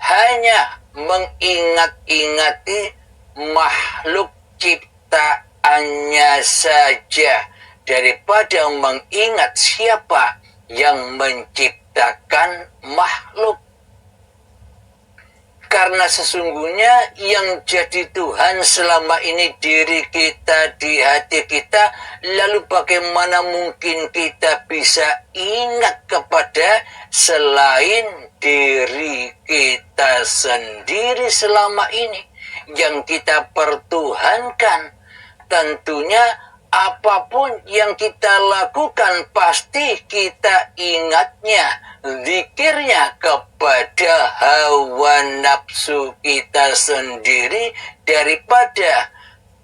hanya mengingat-ingati makhluk ciptaannya saja daripada mengingat siapa yang menciptakan makhluk. Karena sesungguhnya yang jadi Tuhan selama ini diri kita, di hati kita, lalu bagaimana mungkin kita bisa ingat kepada selain diri kita sendiri selama ini yang kita pertuhankan? Tentunya apapun yang kita lakukan pasti kita ingatnya, zikirnya kepada hawa nafsu kita sendiri daripada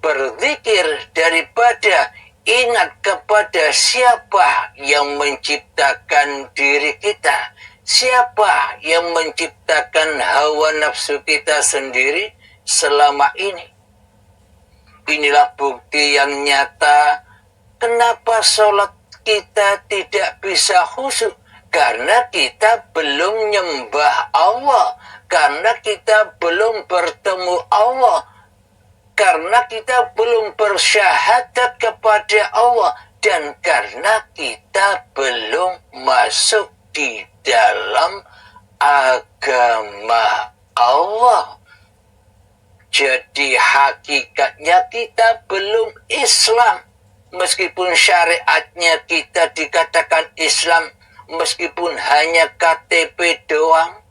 berzikir, daripada ingat kepada siapa yang menciptakan diri kita, siapa yang menciptakan hawa nafsu kita sendiri selama ini. Inilah bukti yang nyata kenapa sholat kita tidak bisa khusyuk. Karena kita belum nyembah Allah. Karena kita belum bertemu Allah. Karena kita belum bersyahadat kepada Allah. Dan karena kita belum masuk di dalam agama Allah. Jadi hakikatnya kita belum Islam. Meskipun syariatnya kita dikatakan Islam, meskipun hanya KTP doang.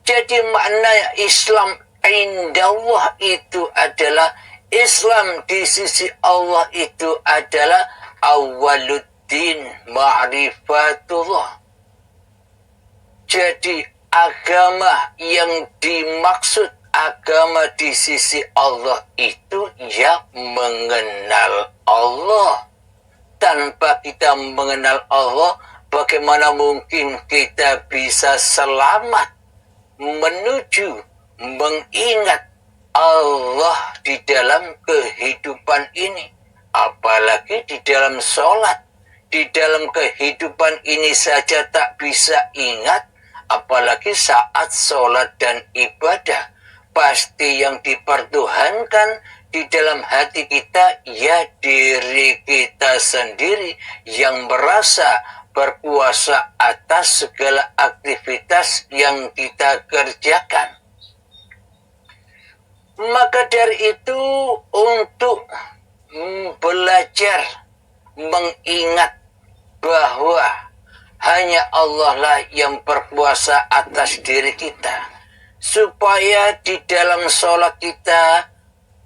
Jadi makna Islam indallah itu adalah, Islam di sisi Allah itu adalah awaluddin ma'rifatullah. Jadi agama yang dimaksud, agama di sisi Allah itu ya mengenal Allah. Tanpa kita mengenal Allah, bagaimana mungkin kita bisa selamat menuju mengingat Allah di dalam kehidupan ini? Apalagi di dalam sholat. Di dalam kehidupan ini saja tak bisa ingat, apalagi saat sholat dan ibadah. Pasti yang dipertuhankan di dalam hati kita ya diri kita sendiri yang merasa berkuasa atas segala aktivitas yang kita kerjakan. Maka dari itu untuk belajar mengingat bahwa hanya Allah lah yang berkuasa atas diri kita, supaya di dalam sholat kita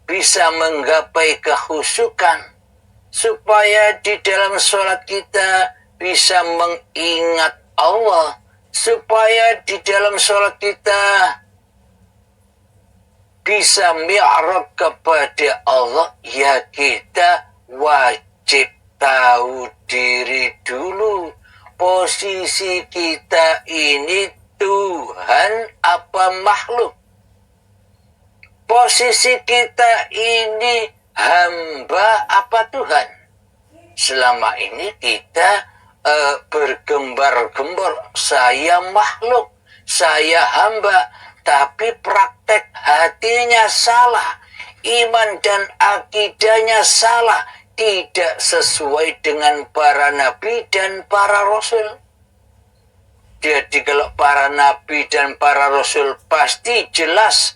bisa menggapai kehusukan, supaya di dalam sholat kita bisa mengingat Allah, supaya di dalam sholat kita bisa mi'rab kepada Allah, ya kita wajib tahu diri dulu. Posisi kita ini Tuhan apa makhluk? Posisi kita ini hamba apa Tuhan? Selama ini kita bergembar-gembor, saya makhluk, saya hamba, tapi praktek hatinya salah, iman dan akidahnya salah, tidak sesuai dengan para nabi dan para rasul. Jadi kalau para nabi dan para rasul pasti jelas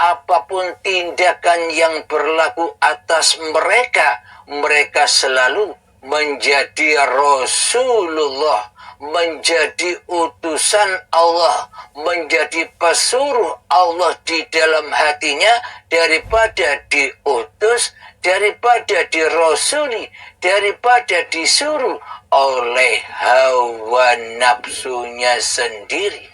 apapun tindakan yang berlaku atas mereka, mereka selalu menjadi Rasulullah, menjadi utusan Allah, menjadi pesuruh Allah di dalam hatinya, daripada diutus, daripada dirasuli, daripada disuruh oleh hawa nafsunya sendiri.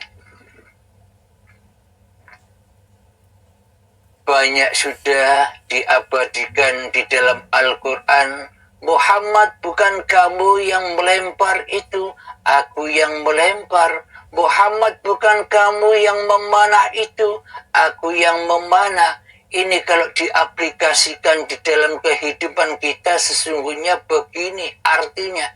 Banyak sudah diabadikan di dalam Al-Quran, Muhammad bukan kamu yang melempar itu, aku yang melempar. Muhammad bukan kamu yang memanah itu, aku yang memanah. Ini kalau diaplikasikan di dalam kehidupan kita sesungguhnya begini artinya.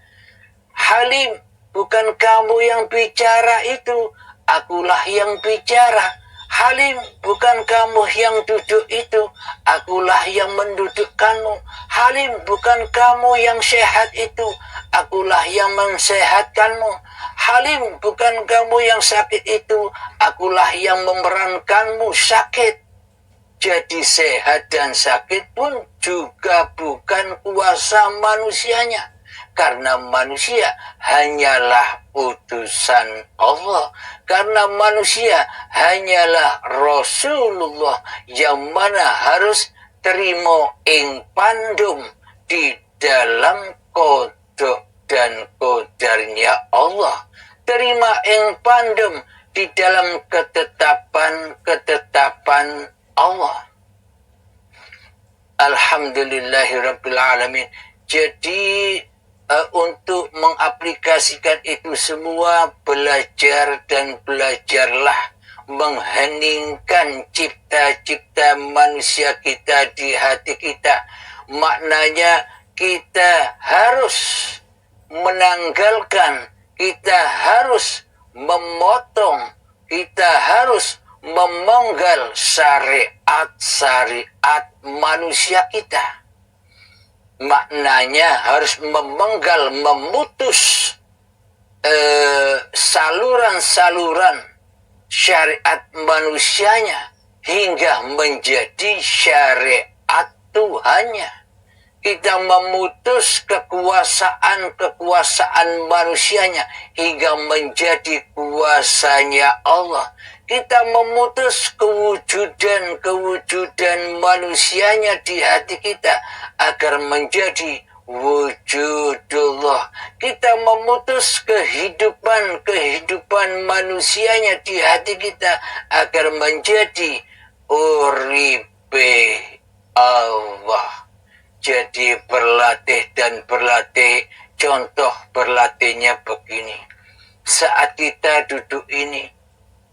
Halim, bukan kamu yang bicara itu, akulah yang bicara. Halim, bukan kamu yang duduk itu, akulah yang mendudukkanmu. Halim, bukan kamu yang sehat itu, akulah yang mensehatkanmu. Halim, bukan kamu yang sakit itu, akulah yang memerankanmu sakit. Jadi sehat dan sakit pun juga bukan kuasa manusianya. Karena manusia hanyalah utusan Allah. Karena manusia hanyalah Rasulullah yang mana harus terima ing pandum di dalam kodok dan kodarnya Allah. Terima ing pandum di dalam ketetapan Allah. Alhamdulillahirrabbilalamin. Jadi untuk mengaplikasikan itu semua, belajar dan belajarlah mengheningkan cipta-cipta manusia kita di hati kita. Maknanya kita harus menanggalkan, kita harus memotong, kita harus memenggal syariat-syariat manusia kita. Maknanya harus memenggal, memutus saluran-saluran syariat manusianya hingga menjadi syariat Tuhannya. Kita memutus kekuasaan manusianya hingga menjadi kuasanya Allah. Kita memutus kewujudan manusianya di hati kita agar menjadi wujudullah. Kita memutus kehidupan manusianya di hati kita agar menjadi uripe Allah. Jadi berlatih dan berlatih. Contoh berlatihnya begini. Saat kita duduk ini,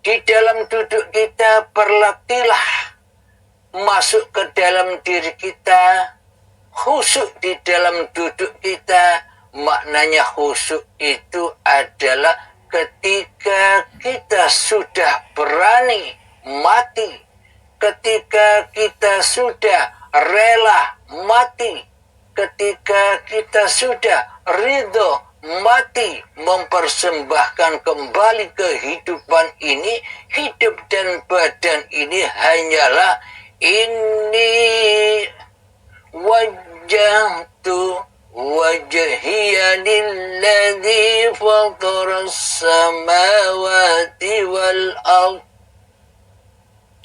di dalam duduk kita berlatihlah masuk ke dalam diri kita, khusyuk di dalam duduk kita. Maknanya khusyuk itu adalah ketika kita sudah berani mati, ketika kita sudah rela mati, ketika kita sudah ridho mati, mempersembahkan kembali kehidupan ini. Hidup dan badan ini hanyalah ini wajjahtu wajhiya lilladzi fataras samawati wal ardh.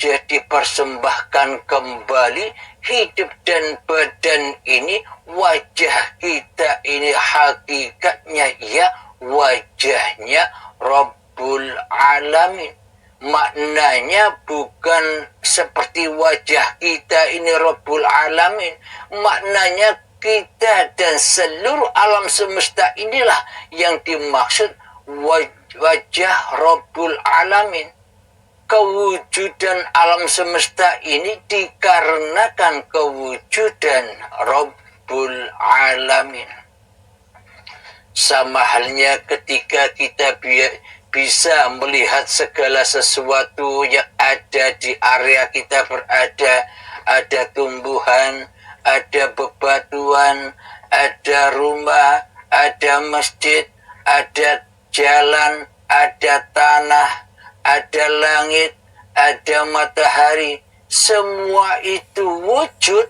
Jadi persembahkan kembali hidup dan badan ini, wajah kita ini hakikatnya ya wajahnya Rabbul Alamin. Maknanya bukan seperti wajah kita ini Rabbul Alamin. Maknanya kita dan seluruh alam semesta inilah yang dimaksud wajah Rabbul Alamin. Kewujudan alam semesta ini dikarenakan kewujudan Rabbul Alamin. Sama halnya ketika kita bisa melihat segala sesuatu yang ada di area kita berada. Ada tumbuhan, ada bebatuan, ada rumah, ada masjid, ada jalan, ada tanah, ada langit, ada matahari. Semua itu wujud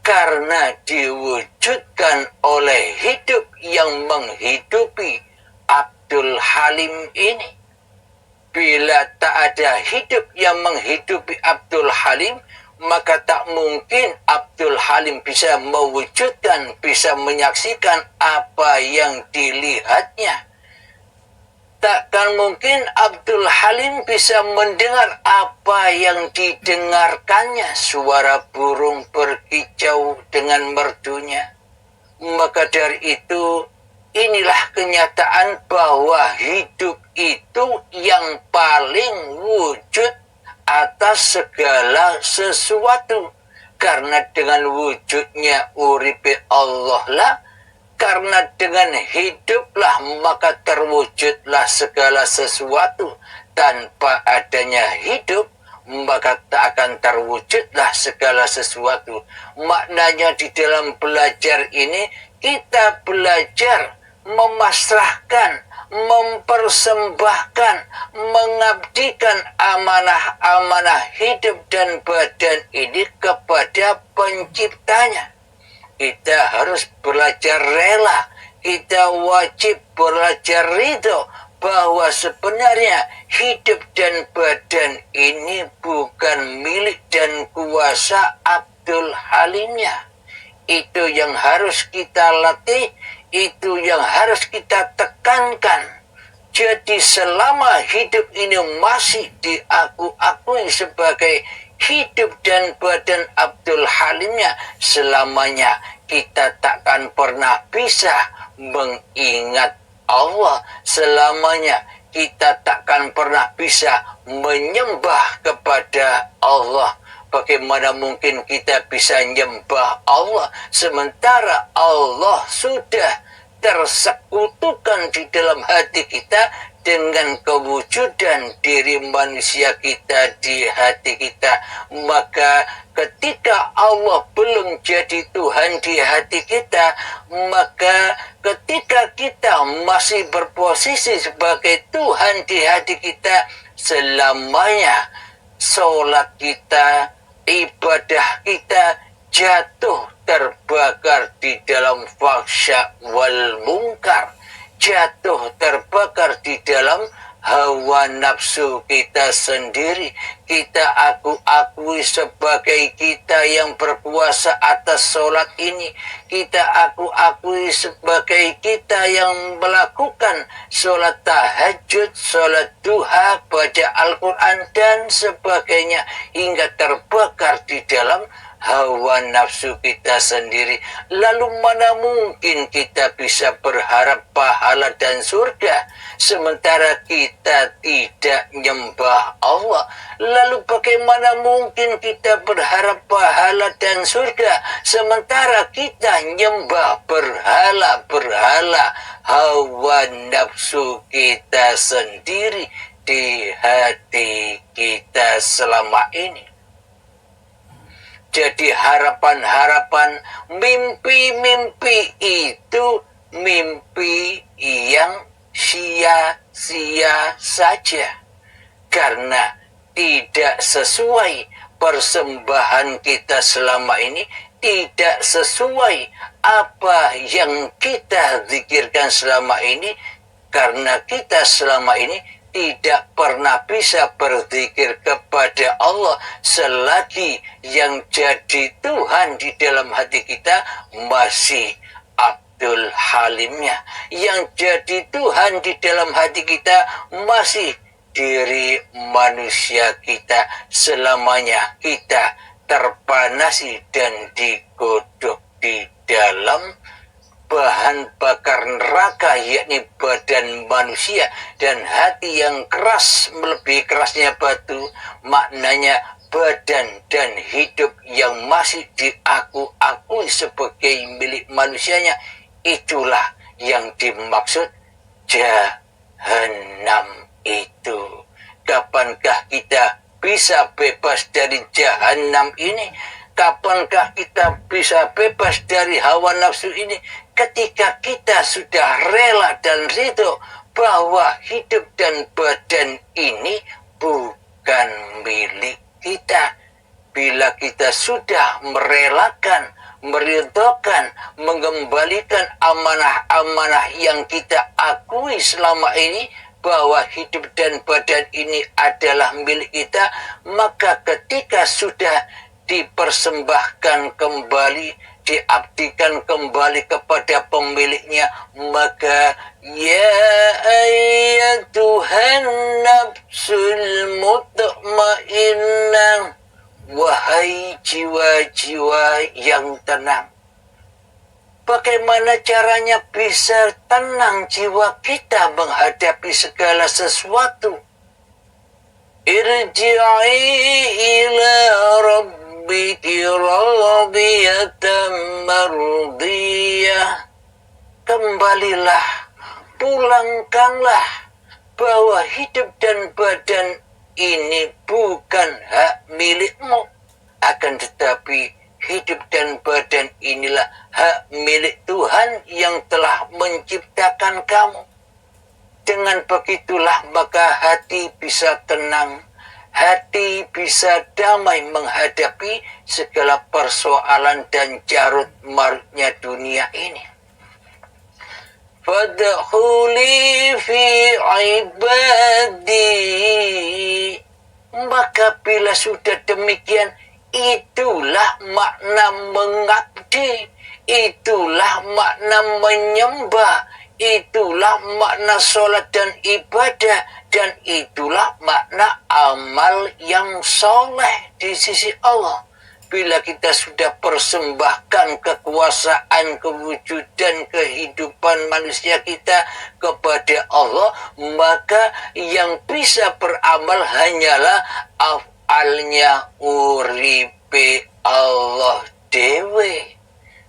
karena diwujudkan oleh hidup yang menghidupi Abdul Halim ini. Bila tak ada hidup yang menghidupi Abdul Halim, maka tak mungkin Abdul Halim bisa mewujudkan, bisa menyaksikan apa yang dilihatnya. Takkan mungkin Abdul Halim bisa mendengar apa yang didengarkannya, suara burung berkicau dengan merdunya. Maka dari itu, inilah kenyataan bahwa hidup itu yang paling wujud atas segala sesuatu. Karena dengan wujudnya uripe Allah lah, Karena dengan hiduplah maka terwujudlah segala sesuatu. Tanpa adanya hidup, maka tak akan terwujudlah segala sesuatu. Maknanya di dalam belajar ini, kita belajar memasrahkan, mempersembahkan, mengabdikan amanah-amanah hidup dan badan ini kepada penciptanya. Kita harus belajar rela, kita wajib belajar ridho bahwa sebenarnya hidup dan badan ini bukan milik dan kuasa Abdul Halimnya. Itu yang harus kita latih, itu yang harus kita tekankan. Jadi selama hidup ini masih diakui sebagai hidup dan badan Abdul Halimnya, selamanya kita takkan pernah bisa mengingat Allah. Selamanya kita takkan pernah bisa menyembah kepada Allah. Bagaimana mungkin kita bisa menyembah Allah sementara Allah sudah tersekutukan di dalam hati kita dengan kewujudan diri manusia kita di hati kita. Maka ketika Allah belum jadi Tuhan di hati kita, maka ketika kita masih berposisi sebagai Tuhan di hati kita, selamanya sholat kita, ibadah kita jatuh terbakar di dalam fahsya wal mungkar, jatuh terbakar di dalam hawa nafsu kita sendiri. Kita akui sebagai kita yang berkuasa atas sholat ini. Kita akui sebagai kita yang melakukan sholat tahajud, sholat duha, baca Al-Quran dan sebagainya, hingga terbakar di dalam hawa nafsu kita sendiri. Lalu mana mungkin kita bisa berharap pahala dan surga sementara kita tidak nyembah Allah? Lalu bagaimana mungkin kita berharap pahala dan surga sementara kita nyembah berhala-berhala hawa nafsu kita sendiri di hati kita selama ini? Jadi harapan-harapan, mimpi-mimpi itu mimpi yang sia-sia saja. Karena tidak sesuai persembahan kita selama ini, tidak sesuai apa yang kita zikirkan selama ini. Karena kita selama ini tidak pernah bisa berzikir kepada Allah selagi yang jadi Tuhan di dalam hati kita masih Abdul Halimnya. Yang jadi Tuhan di dalam hati kita masih diri manusia kita. Selamanya kita terpanasi dan digodok di dalam bahan bakar neraka, yakni badan manusia, dan hati yang keras melebihi kerasnya batu. Maknanya badan dan hidup yang masih diakui sebagai milik manusianya, itulah yang dimaksud jahanam itu. Kapankah kita bisa bebas dari jahanam ini? Kapankah kita bisa bebas dari hawa nafsu ini? Ketika kita sudah rela dan ridho bahwa hidup dan badan ini bukan milik kita. Bila kita sudah merelakan, meridhokan, mengembalikan amanah-amanah yang kita akui selama ini, bahwa hidup dan badan ini adalah milik kita, maka ketika sudah dipersembahkan kembali, diabdikan kembali kepada pemiliknya, maka ya ayyatuhan nafsul mutmainnah, wahai jiwa-jiwa yang tenang. Bagaimana caranya bisa tenang jiwa kita menghadapi segala sesuatu? Irji'i ila rabbiki radiyatan mardiyah. kembalilah, pulangkanlah, bahwa hidup dan badan ini bukan hak milikmu, akan tetapi hidup dan badan inilah hak milik Tuhan yang telah menciptakan kamu. Dengan begitulah maka hati bisa tenang, hati bisa damai menghadapi segala persoalan dan carut marutnya dunia ini. Fadkhuli fi ibadi. Maka bila sudah demikian, itulah makna mengabdi, itulah makna menyembah, itulah makna sholat dan ibadah, dan itulah makna amal yang soleh di sisi Allah. Bila kita sudah persembahkan kekuasaan, kewujudan, kehidupan manusia kita kepada Allah, maka yang bisa beramal hanyalah af'alnya uripe Allah dewe.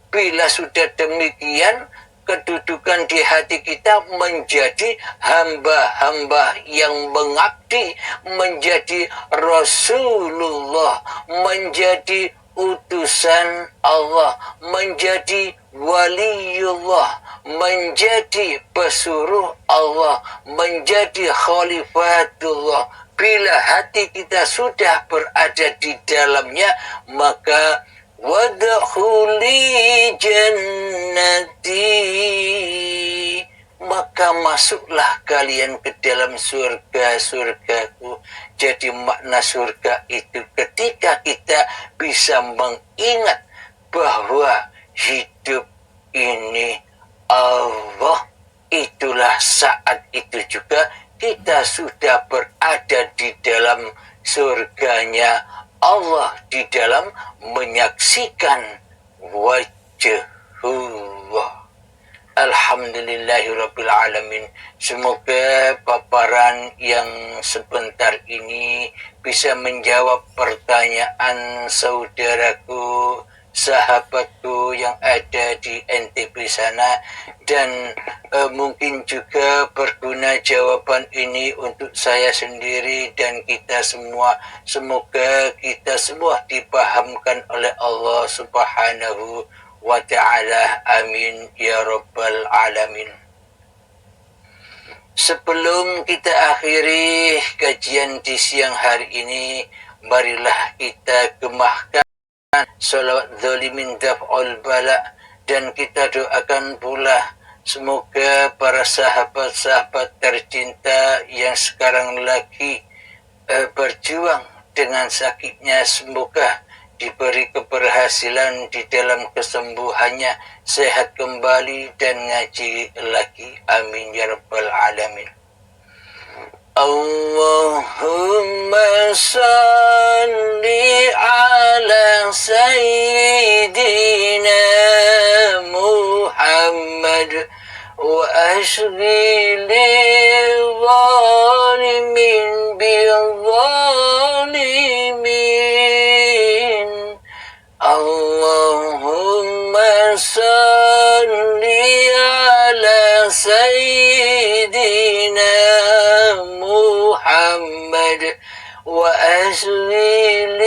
Bila sudah demikian, kedudukan di hati kita menjadi hamba-hamba yang mengabdi, menjadi Rasulullah, menjadi utusan Allah, menjadi waliullah, menjadi pesuruh Allah, menjadi khalifatullah. Bila hati kita sudah berada di dalamnya, maka wadkhuli jannati, maka masuklah kalian ke dalam surga-surgaku. Jadi makna surga itu ketika kita bisa mengingat bahwa hidup ini Allah, itulah saat itu juga kita sudah berada di dalam surganya Allah, di dalam menyaksikan wajhullah. Alhamdulillahirrabbilalamin. Semoga paparan yang sebentar ini bisa menjawab pertanyaan saudaraku, sahabatku yang ada di NTB sana, dan mungkin juga berguna jawaban ini untuk saya sendiri dan kita semua. Semoga kita semua dipahamkan oleh Allah Subhanahu wa ta'ala. Amin ya rabbal alamin. Sebelum kita akhiri kajian di siang hari ini, marilah kita gemahkan salawat zalimin daf'ul bala, dan kita doakan pula semoga para sahabat-sahabat tercinta yang sekarang lagi berjuang dengan sakitnya, semoga diberi keberhasilan di dalam kesembuhannya, sehat kembali dan ngaji lagi. Amin ya rabbal alamin. Allahumma salli ala sayyidina Muhammad wa ashghil zalimin bil zalimin. Allahumma salli ala sayyidina Muhammad wa ashghil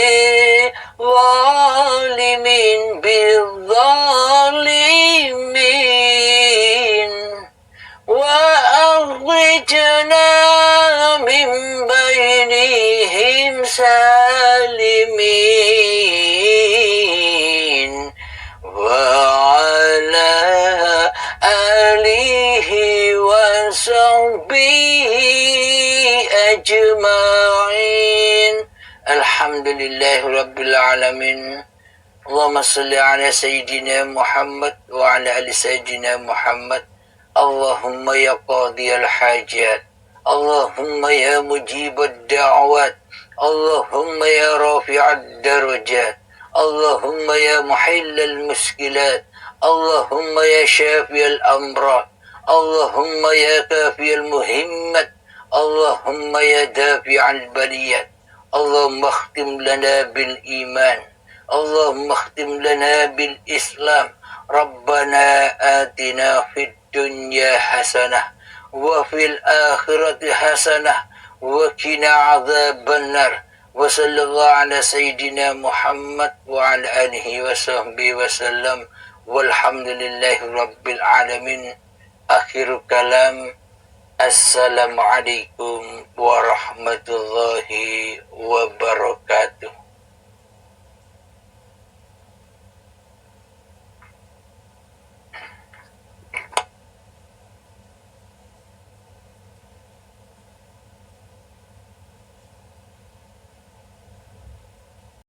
zalimin bil zalimin wa akhrijna min bainihim salimin wa ala alihi wa sahbihi ajma'in. Alhamdulillahi rabbil alamin. Allahumma salli ala sayyidina Muhammad wa ala ali sayyidina Muhammad. Allahumma ya qadiyal hajat, Allahumma ya mujibad da'wat, Allahumma ya rafi'ad darajat, Allahumma ya muhillal muskilat, Allahumma ya syafiyal amrat, Allahumma ya kafiyal muhimmat, Allahumma ya dafi'al baliyat. Allahumma akhtim lana bil iman, Allahumma akhtim lana bil islam. Rabbana atina fid dunya hasanah wa fil akhirati hasanah wa qina adzabannar wa sallallahu ala sayyidina Muhammad wa ala alihi wa sahbihi wa sallam walhamdulillahi rabbil alamin. Akhir kalam, assalamualaikum warahmatullahi wabarakatuh.